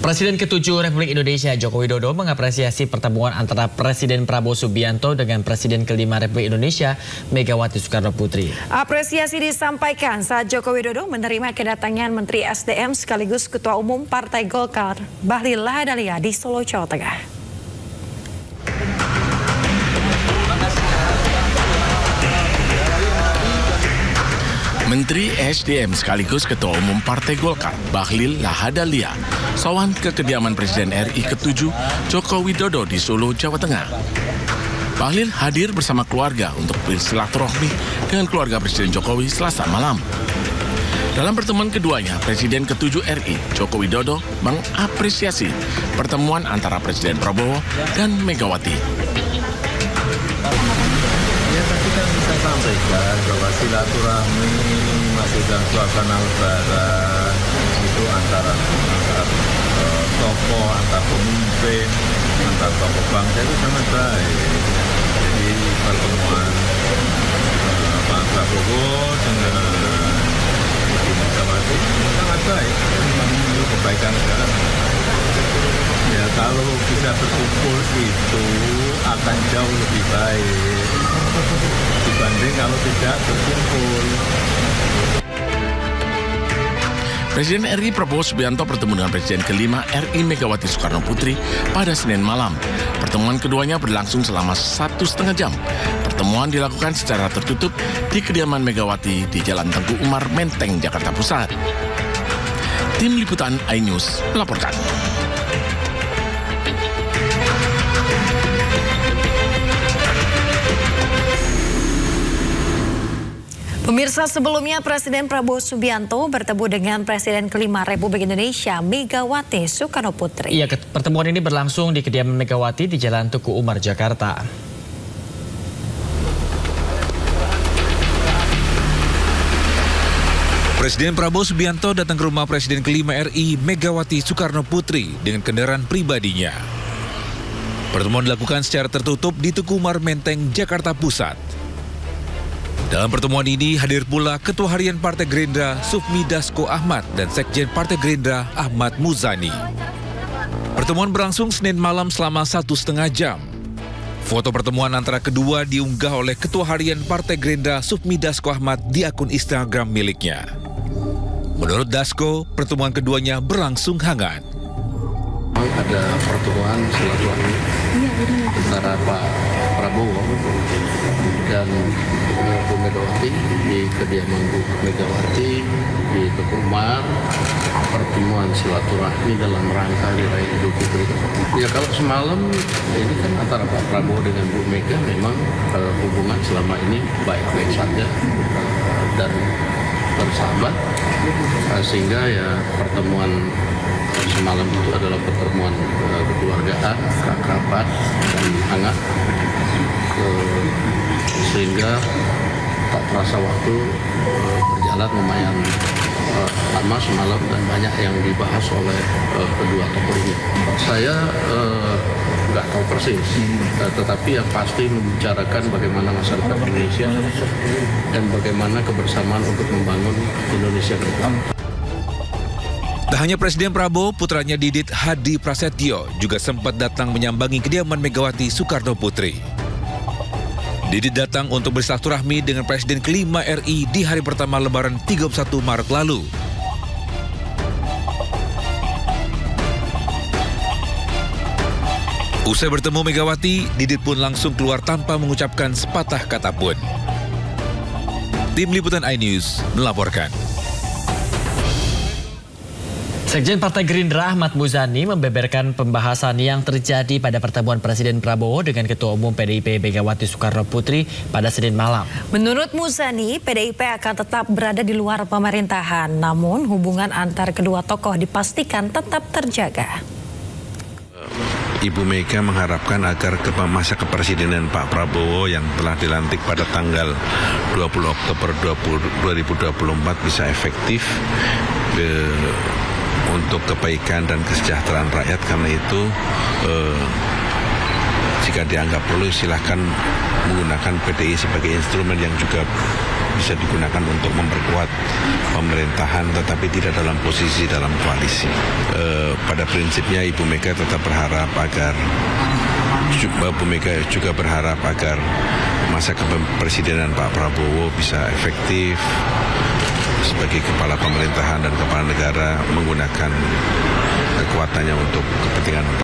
Presiden ke-7 Republik Indonesia Joko Widodo mengapresiasi pertemuan antara Presiden Prabowo Subianto dengan Presiden ke-5 Republik Indonesia Megawati Soekarno Putri. Apresiasi disampaikan saat Joko Widodo menerima kedatangan Menteri SDM sekaligus Ketua Umum Partai Golkar Bahlil Lahadalia di Solo, Jawa Tengah. Menteri SDM sekaligus Ketua Umum Partai Golkar Bahlil Lahadalia sowan ke kediaman Presiden RI ke-7 Joko Widodo di Solo, Jawa Tengah. Bahlil hadir bersama keluarga untuk bersilaturahmi dengan keluarga Presiden Jokowi Selasa malam. Dalam pertemuan keduanya, Presiden ke-7 RI Joko Widodo mengapresiasi pertemuan antara Presiden Prabowo dan Megawati. Ya, tadi kan bisa sampaikan bahwa silaturahmi masih dalam suasana lebaran itu antara tokoh, antar pemimpin, antar tokoh bangsa itu sangat baik. Jadi pertemuan Pak Prabowo dengan Ibu Megawati sangat baik, memang untuk kebaikan negara. Ya, kalau bisa berkumpul itu akan jauh lebih baik dibanding kalau tidak berkumpul. Presiden RI Prabowo Subianto bertemu dengan Presiden ke-5 RI Megawati Soekarno Putri pada Senin malam. Pertemuan keduanya berlangsung selama 1,5 jam. Pertemuan dilakukan secara tertutup di kediaman Megawati di Jalan Tengku Umar, Menteng, Jakarta Pusat. Tim Liputan iNews melaporkan. Pemirsa, sebelumnya Presiden Prabowo Subianto bertemu dengan Presiden ke-5 Republik Indonesia Megawati Soekarno Putri. Iya, pertemuan ini berlangsung di kediaman Megawati di Jalan Tengku Umar, Jakarta. Presiden Prabowo Subianto datang ke rumah Presiden ke-5 RI Megawati Soekarno Putri dengan kendaraan pribadinya. Pertemuan dilakukan secara tertutup di Tengku Umar, Menteng, Jakarta Pusat. Dalam pertemuan ini hadir pula Ketua Harian Partai Gerindra Sufmi Dasko Ahmad dan Sekjen Partai Gerindra Ahmad Muzani. Pertemuan berlangsung Senin malam selama 1,5 jam. Foto pertemuan antara kedua diunggah oleh Ketua Harian Partai Gerindra Sufmi Dasko Ahmad di akun Instagram miliknya. Menurut Dasko, pertemuan keduanya berlangsung hangat. Ada pertemuan silaturahmi antara Pak Prabowo dan Bu Megawati di kediaman Bu Megawati di Tengku Umar. Pertemuan silaturahmi dalam rangka Hari Raya Idul Fitri. Ya, kalau semalam ini kan antara Pak Prabowo dengan Bu Mega memang hubungan selama ini baik-baik saja dan bersahabat, sehingga ya pertemuan semalam itu adalah pertemuan kekeluargaan, kerabat dan hangat, sehingga tak terasa waktu berjalan lumayan lama semalam dan banyak yang dibahas oleh kedua tokoh ini. Saya nggak tahu persis, tetapi yang pasti membicarakan bagaimana masyarakat Indonesia dan bagaimana kebersamaan untuk membangun Indonesia ke depan. Tak hanya Presiden Prabowo, putranya Didit Hadi Prasetyo juga sempat datang menyambangi kediaman Megawati Soekarno Putri. Didit datang untuk bersilaturahmi dengan Presiden ke-5 RI di hari pertama Lebaran 31 Maret lalu. Usai bertemu Megawati, Didit pun langsung keluar tanpa mengucapkan sepatah kata pun. Tim Liputan iNews melaporkan. Sekjen Partai Gerindra Ahmad Muzani membeberkan pembahasan yang terjadi pada pertemuan Presiden Prabowo dengan Ketua Umum PDIP Megawati Soekarno Putri pada Senin malam. Menurut Muzani, PDIP akan tetap berada di luar pemerintahan, namun hubungan antar kedua tokoh dipastikan tetap terjaga. Ibu Mega mengharapkan agar masa kepresidenan Pak Prabowo yang telah dilantik pada tanggal 20 Oktober 2024 bisa efektif untuk kebaikan dan kesejahteraan rakyat. Karena itu Jika dianggap perlu, silahkan menggunakan PDI sebagai instrumen yang juga bisa digunakan untuk memperkuat pemerintahan, tetapi tidak dalam posisi dalam koalisi. Pada prinsipnya Ibu Mega tetap berharap agar masa kepemimpinan Pak Prabowo bisa efektif sebagai kepala pemerintahan dan kepala negara, menggunakan kekuatannya untuk kepentingan